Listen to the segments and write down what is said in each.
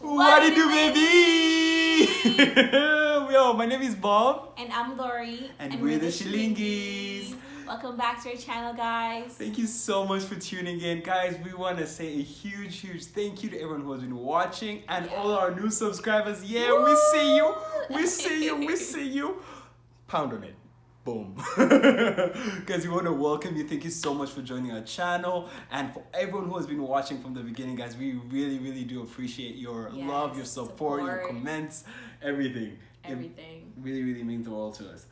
What it do, baby? Yo, my name is Bob. And I'm Lori. And we're the Shillingis. Welcome back to our channel, guys. Thank you so much for tuning in. Guys, we want to say a huge thank you to everyone who has been watching and all our new subscribers. Yeah, Woo! we see you. We see you. We see you. Pound on it. Boom. Guys, we want to welcome you. Thank you so much for joining our channel. And for everyone who has been watching from the beginning, guys, we really do appreciate your love, your support, your comments, everything. Everything. It really means the world to us.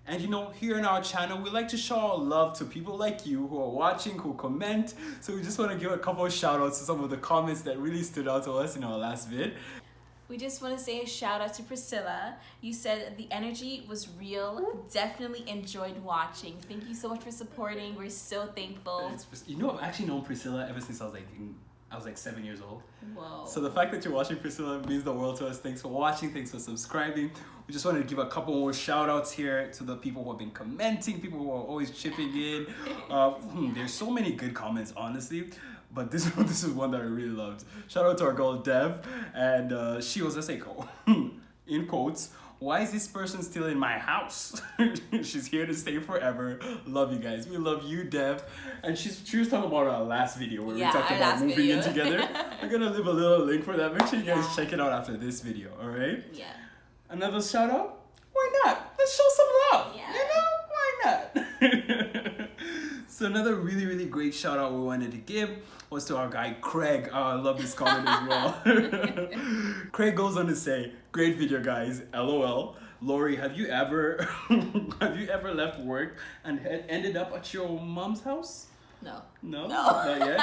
And you know, here in our channel, we like to show our love to people like you who are watching, who comment. So we just want to give a couple of shout outs to some of the comments that really stood out to us in our last vid. We just want to say a shout out to Priscilla. You said the energy was real. Definitely enjoyed watching. Thank you so much for supporting. We're so thankful. You know, I've actually known Priscilla ever since I was like 7 years old. Whoa. So the fact that you're watching Priscilla means the world to us. Thanks for watching. Thanks for subscribing. We just wanted to give a couple more shout outs here to the people who have been commenting, people who are always chipping in. There's so many good comments, honestly. But this is one that I really loved. Shout out to our girl Dev. And she was just like, in quotes, "Why is this person still in my house?" She's here to stay forever. Love you guys. We love you, Dev. And she was talking about our last video where we talked about moving in together. We're gonna leave a little link for that. Make sure you guys check it out after this video, alright? Yeah. Another shout out? Why not? Let's show some love. Yeah. You know? Why not? So another really great shout out we wanted to give was to our guy Craig. Oh, I love this comment as well. Craig goes on to say, "Great video, guys. LOL. Lori, have you ever left work and ended up at your mom's house?" No. No? Not yet?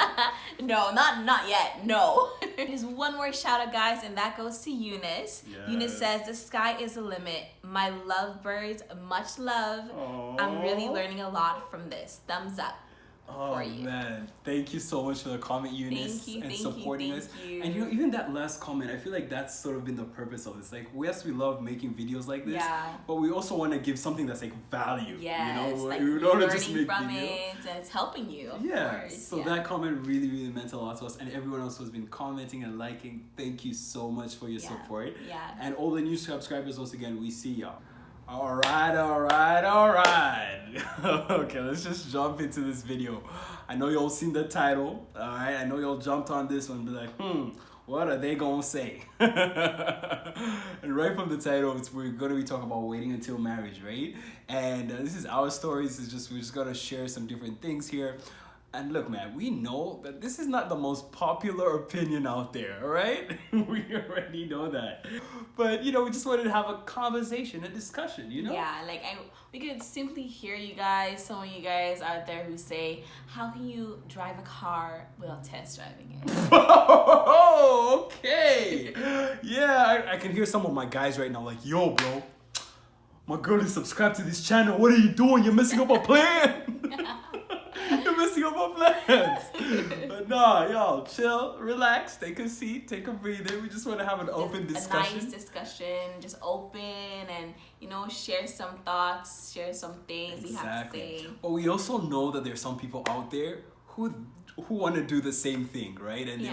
No, not yet. No. There's one more shout out, guys, and that goes to Eunice. Yes. Eunice says, "The sky is the limit. My lovebirds, much love. Aww. I'm really learning a lot from this. Thumbs up." Oh man, thank you so much for the comment, Eunice, and supporting us. And you know, even that last comment, I feel like that's sort of been the purpose of this. Like, yes, we love making videos like this, but we also want to give something that's like value. Yes, you know, like we don't want to learning just make from video. it, and it's helping you. Of course. So that comment really meant a lot to us, and everyone else who's been commenting and liking. Thank you so much for your support. Yeah. And all the new subscribers, once again, we see y'all. All right. Okay, let's just jump into this video. I know y'all seen the title, all right? I know y'all jumped on this one, be like, what are they gonna say? And right from the title, we're gonna be talking about waiting until marriage, right? And this is our stories. We're just gonna share some different things here. And look, man, we know that this is not the most popular opinion out there, all right? We already know that. But, you know, we just wanted to have a conversation, a discussion, you know? Yeah, like we could simply hear you guys, some of you guys out there who say, how can you drive a car without test driving it? Oh, okay. Yeah, I can hear some of my guys right now like, yo, bro, my girl is subscribed to this channel. What are you doing? You're messing up our plan. You're messing up our plans. But nah, y'all, chill, relax, take a seat, take a breather. We just want to have an open discussion. A nice discussion, just open and, you know, share some thoughts, share some things you have to say. But we also know that there's some people out there who want to do the same thing, right? And they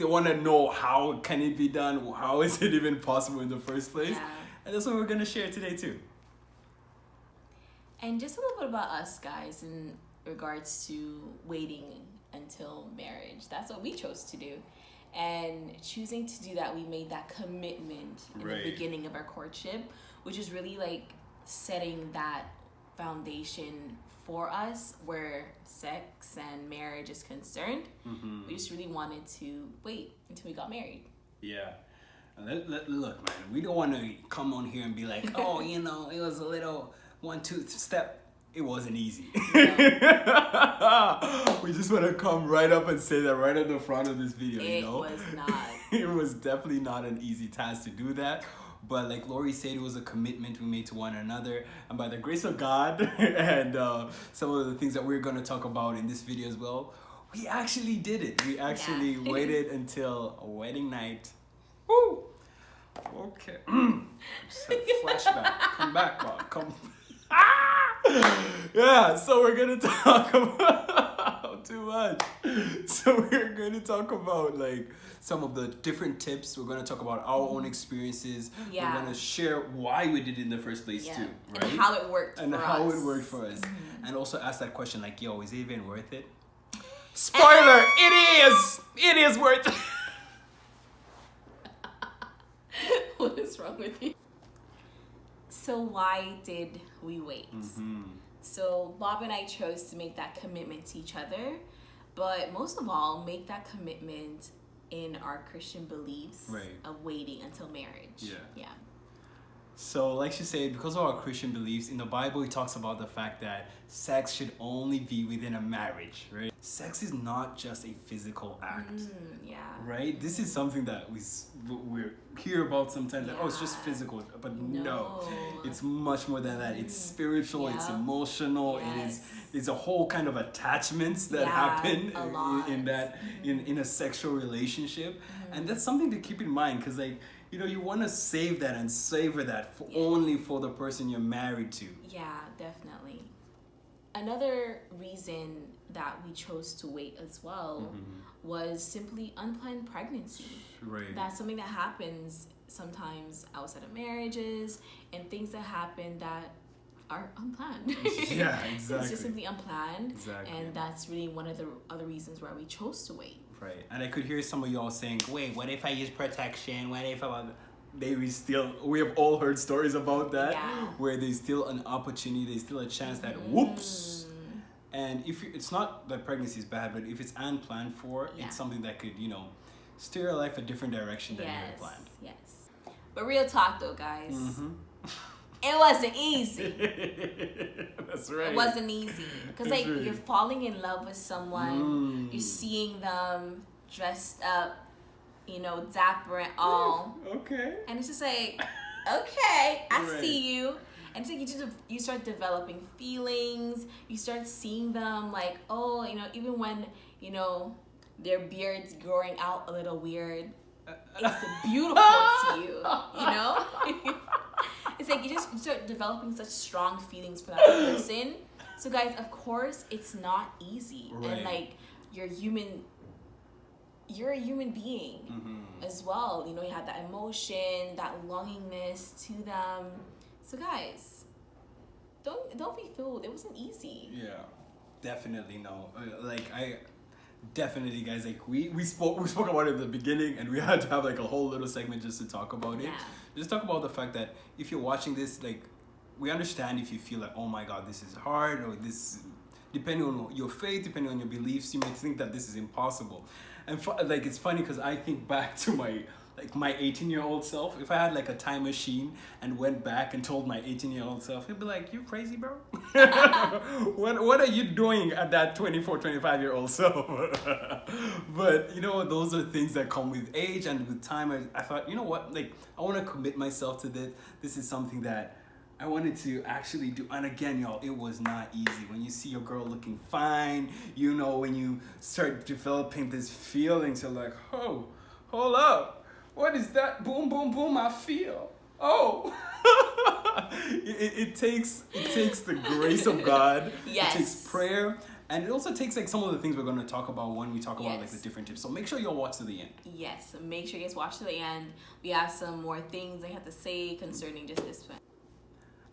want to know how can it be done? How is it even possible in the first place? Yeah. And that's what we're going to share today too. And just a little bit about us, guys, in regards to waiting until marriage. That's what we chose to do. And choosing to do that, we made that commitment in the beginning of our courtship, which is really like setting that foundation for us where sex and marriage is concerned. We just really wanted to wait until we got married. Yeah. Look, man, we don't want to come on here and be like, oh, you know, it was a little 1-2 step. It wasn't easy. We just want to come right up and say that right at the front of this video. It was not. It was definitely not an easy task to do that. But like Lori said, it was a commitment we made to one another. And by the grace of God and some of the things that we're going to talk about in this video as well, we actually did it. We actually waited until a wedding night. Woo! Okay. Flashback. Come back, Bob. Come. Yeah, so we're gonna talk about too much. So we're going to talk about like some of the different tips. We're going to talk about our own experiences. Yeah. We're going to share why we did it in the first place too, right? And how it worked and for how us. it worked for us. And also ask that question like, yo, is it even worth it? Spoiler, it is! It is worth it. What is wrong with you? So why did we wait? So Bob and I chose to make that commitment to each other, but most of all, make that commitment in our Christian beliefs of waiting until marriage. Yeah. So like she said, because of our Christian beliefs, in the Bible it talks about the fact that sex should only be within a marriage, right? Sex is not just a physical act, right? This is something that we hear about sometimes, that, oh, it's just physical, but no, it's much more than that. It's spiritual, it's emotional, it's a whole kind of attachments that happen in a sexual relationship. And that's something to keep in mind, because like, you know, you want to save that and savor that only for the person you're married to. Yeah, definitely. Another reason that we chose to wait as well was simply unplanned pregnancy. Right. That's something that happens sometimes outside of marriages, and things that happen that are unplanned. Yeah, exactly. It's just simply unplanned. Exactly. And that's really one of the other reasons why we chose to wait. Right. And I could hear some of y'all saying, wait, what if I use protection? What if we have all heard stories about that, where there's still an opportunity, there's still a chance that whoops. And if it's not that pregnancy is bad, but if it's unplanned for, it's something that could, you know, steer your life a different direction than you had planned. Yes. But real talk though, guys. It wasn't easy. That's right. It wasn't easy. Because like you're falling in love with someone, you're seeing them dressed up, you know, dapper and all. Okay. And it's just like, okay, I see you. And it's like you start developing feelings. You start seeing them like, oh, you know, even when, you know, their beard's growing out a little weird, it's beautiful to you, you know? It's like you start developing such strong feelings for that person. So guys, of course, it's not easy. And like you're a human being as well. You know, you have that emotion, that longingness to them. So guys, don't be fooled. It wasn't easy. Yeah, definitely no. Definitely, guys. Like we spoke about it at the beginning, and we had to have like a whole little segment just to talk about it. Just talk about the fact that if you're watching this, like, we understand if you feel like, oh my God, this is hard, or this, depending on your faith, depending on your beliefs, you may think that this is impossible. And like, it's funny because I think back to my 18-year-old self. If I had like a time machine and went back and told my 18-year-old self, he'd be like, you crazy, bro? What are you doing at that 24, 25-year-old self? But you know, those are things that come with age and with time. I thought, you know what, like, I want to commit myself to this. This is something that I wanted to actually do. And again, y'all, it was not easy. When you see your girl looking fine, you know, when you start developing this feelings, you're like, oh, hold up. What is that? Boom, boom, boom, I feel. Oh. it takes the grace of God. Yes. It takes prayer. And it also takes like some of the things we're going to talk about when we talk about like the different tips. So make sure you'll watch to the end. Yes. So make sure you guys watch to the end. We have some more things I have to say concerning just this one.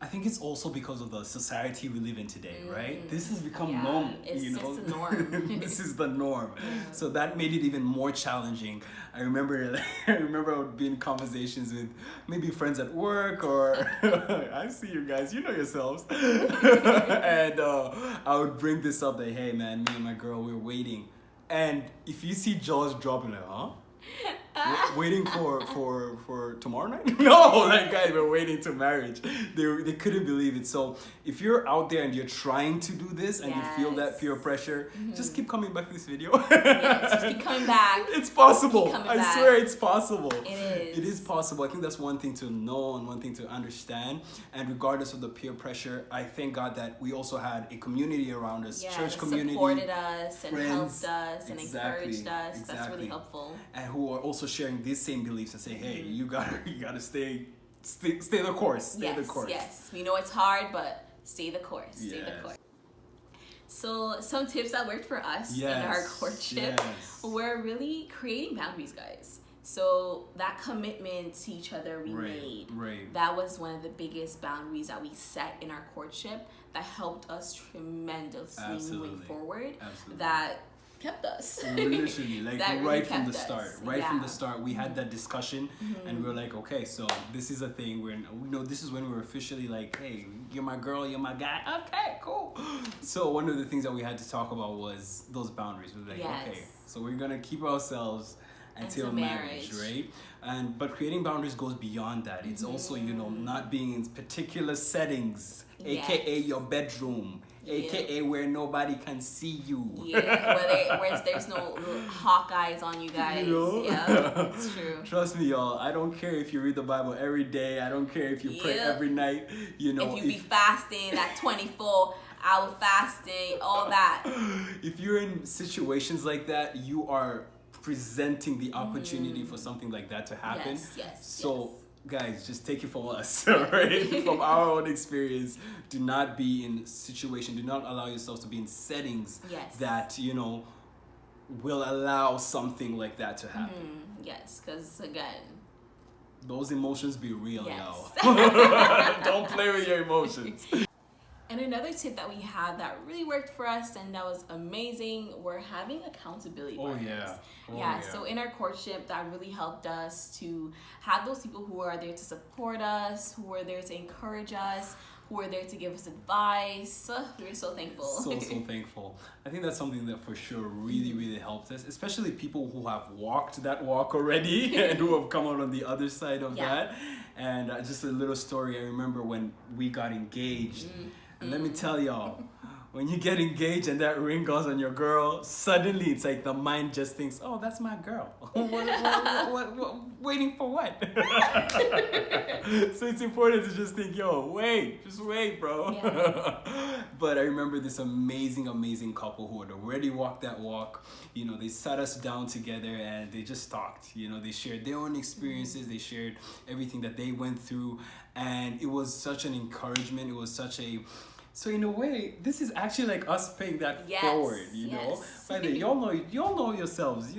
I think it's also because of the society we live in today, right? This has become normal. It's you know? just the norm. This is the norm. So that made it even more challenging. I remember I would be in conversations with maybe friends at work, or I see you guys, you know yourselves. And I would bring this up that, hey man, me and my girl, we're waiting. And if you see jaws dropping, like, huh? Waiting for tomorrow night? No, like, guys, we're waiting to marriage. They couldn't believe it. So if you're out there and you're trying to do this and you feel that peer pressure, just keep coming back to this video. Just keep coming back. It's possible. I swear it's possible. It is possible. I think that's one thing to know and one thing to understand. And regardless of the peer pressure, I thank God that we also had a community around us, church community, supported us and friends, helped us and encouraged us. That's really helpful. And who are also sharing these same beliefs and say, hey, you gotta stay the course. Stay the course. Yes. We know it's hard, but stay the course. Stay the course. So some tips that worked for us in our courtship were really creating boundaries, guys. So that commitment to each other we made, that was one of the biggest boundaries that we set in our courtship that helped us tremendously moving forward. That kept us. Literally, like right from the start. From the start, we had that discussion, and we were like, okay, so this is a thing. This is when we were officially like, hey, you're my girl, you're my guy. Okay, cool. So one of the things that we had to talk about was those boundaries. We were like, okay, so we're gonna keep ourselves until marriage, right? But creating boundaries goes beyond that. It's also, not being in particular settings, aka your bedroom, aka where nobody can see you. Where there's no hawk eyes on you guys. Yeah, it's true. Trust me, y'all. I don't care if you read the Bible every day. I don't care if you pray every night. If you be fasting, that 24-hour fasting, all that. If you're in situations like that, you are presenting the opportunity for something like that to happen. Guys, just take it from us, right? From our own experience. Do not be in situation. Do not allow yourselves to be in settings that will allow something like that to happen. Yes, because again, those emotions be real, y'all. Don't play with your emotions. And another tip that we had that really worked for us and that was amazing were having accountability partners. So in our courtship, that really helped us to have those people who are there to support us, who are there to encourage us, who are there to give us advice. We're so thankful. So thankful. I think that's something that for sure really helped us, especially people who have walked that walk already and who have come out on the other side of that. And just a little story. I remember when we got engaged. And let me tell y'all, when you get engaged and that ring goes on your girl, suddenly it's like the mind just thinks, oh, that's my girl. what, waiting for what? So it's important to just think, just wait, bro. But I remember this amazing couple who had already walked that walk. They sat us down together and they just talked. They shared their own experiences. They shared everything that they went through. And it was such an encouragement. It was such a... So in a way, this is actually like us paying that forward, know? By the way, y'all know yourselves,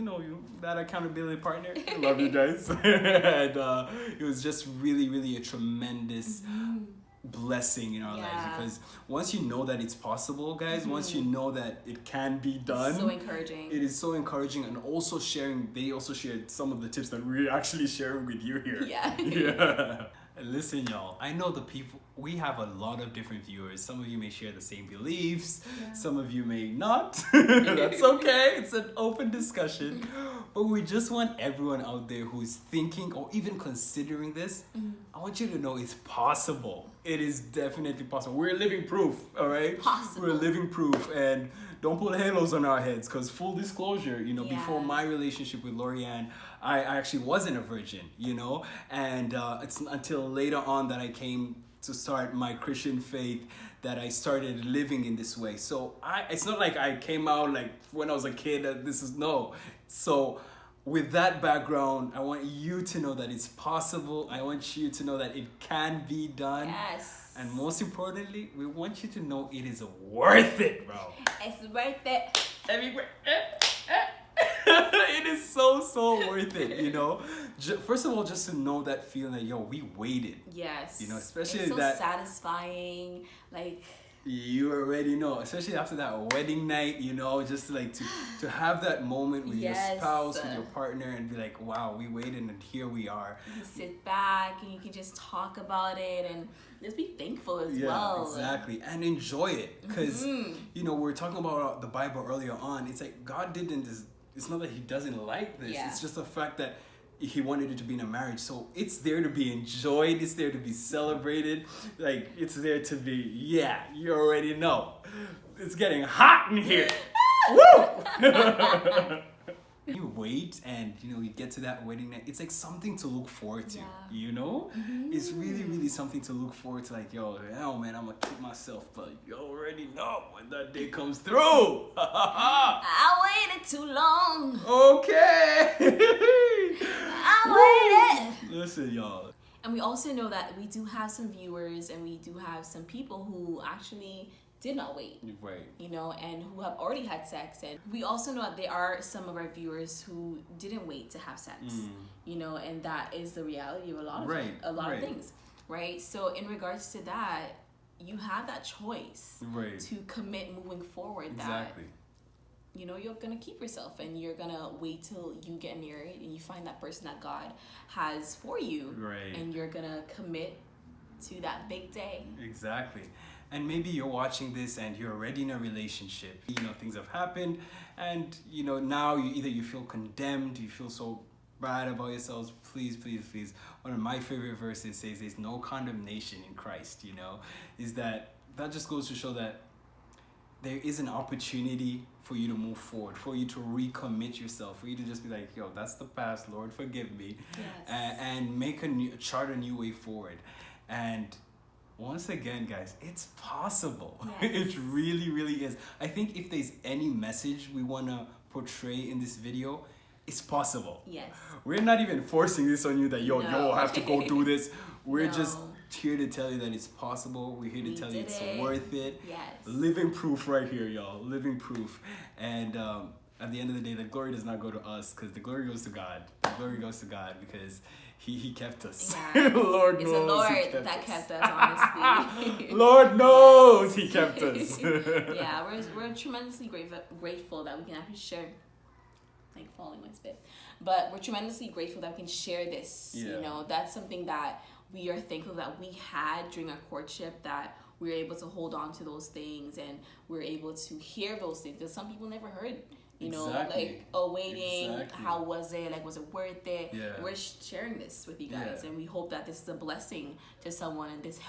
that accountability partner. I love you guys. And it was just really a tremendous blessing in our lives, because once you know that it's possible, guys, once you know that it can be done, it's so encouraging. It is so encouraging. And also they also shared some of the tips that we're actually sharing with you here. Listen, y'all, I know we have a lot of different viewers. Some of you may share the same beliefs. Some of you may not. That's okay. It's an open discussion. But we just want everyone out there who is thinking or even considering this, I want you to know it's possible. It is definitely possible. We're living proof, all right? We're living proof. And don't put halos on our heads, because full disclosure, before my relationship with Lorianne, I actually wasn't a virgin, and it's until later on that I came to start my Christian faith that I started living in this way. So it's not like I came out like when I was a kid. So with that background, I want you to know that it's possible. I want you to know that it can be done. And most importantly, we want you to know it is worth it, bro. It's worth it. Everywhere. It is so worth it, First of all, just to know that feeling that, we waited. Especially it's so that satisfying, like... You already know, especially after that wedding night, just like to have that moment with your spouse, with your partner, and be like, wow, we waited and here we are. You can sit back and you can just talk about it and just be thankful as well. Exactly. And enjoy it. Because, we were talking about the Bible earlier on. It's like God didn't... It's not that he doesn't like this. It's just the fact that he wanted it to be in a marriage. So it's there to be enjoyed. It's there to be celebrated. Like, it's there to be, you already know. It's getting hot in here. Woo! You wait and, you get to that wedding night. It's like something to look forward to, It's really something to look forward to. Like, hell, man, I'm going to keep myself. But you already know when that day comes through. I waited too long. Okay. I waited. Listen, y'all. And we also know that we do have some viewers and we do have some people who actually did not wait, right, you know, and who have already had sex. And we also know that there are some of our viewers who didn't wait to have sex, you know, and that is the reality of a lot of things, right? So in regards to that, you have that choice to commit moving forward. Exactly. That, you know, you're gonna keep yourself and you're gonna wait till you get married and you find that person that God has for you, and you're gonna commit to that big day. Exactly. And maybe you're watching this and you're already in a relationship. You know, things have happened, and you know, now you feel condemned, you feel so bad about yourselves. Please, please, please. One of my favorite verses says there's no condemnation in Christ, you know, is that just goes to show that there is an opportunity for you to move forward, for you to recommit yourself, for you to just be like, yo, that's the past, Lord, forgive me. And make chart a new way forward. And once again, guys, it's possible. It really, really is. I think if there's any message we want to portray in this video, it's possible. Yes. We're not even forcing this on you that, yo, have to go do this. We're just here to tell you that it's possible. We're here to tell you it's worth it. Yes. Living proof right here, y'all. Living proof. And at the end of the day, the glory does not go to us, because the glory goes to God. The glory goes to God because He kept us. Yeah. Lord it's knows the Lord that kept us, honestly. Lord knows He kept us. Yeah, we're tremendously grateful that we can actually share, like falling my spit, but we're tremendously grateful that we can share this. You know, that's something that we are thankful that we had during our courtship, that we were able to hold on to those things and we're able to hear those things, because some people never heard. You know, like, waiting, how was it? Like, was it worth it? We're sharing this with you guys, and we hope that this is a blessing to someone in this.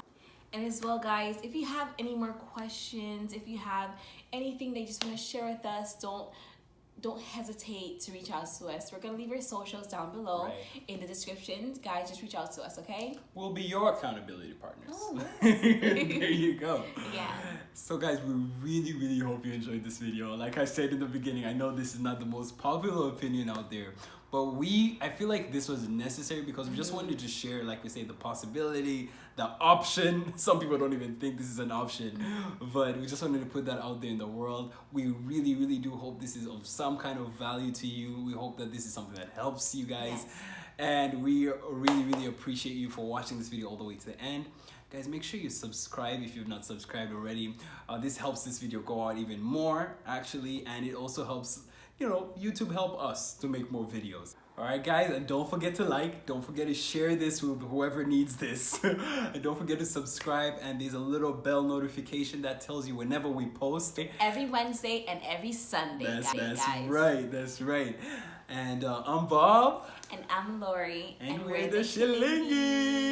And as well, guys, if you have any more questions, if you have anything that you just want to share with us, don't hesitate to reach out to us. We're going to leave our socials down below in the description. Guys, just reach out to us, okay? We'll be your accountability partners. Oh, there you go. Yeah. So guys, we really, really hope you enjoyed this video. Like I said in the beginning, I know this is not the most popular opinion out there, but I feel like this was necessary because we just wanted to share, like we say, the possibility, the option. Some people don't even think this is an option, but we just wanted to put that out there in the world. We really, really do hope this is of some kind of value to you. We hope that this is something that helps you guys. And we really, really appreciate you for watching this video all the way to the end. Guys, make sure you subscribe if you've not subscribed already. This helps this video go out even more, actually, and it also helps, you know, YouTube help us to make more videos. Alright guys, and don't forget to like, don't forget to share this with whoever needs this. And don't forget to subscribe, and there's a little bell notification that tells you whenever we post. Every Wednesday and every Sunday, that's guys. Right, that's right. And I'm Bob. And I'm Lori. And we're the Shillingis.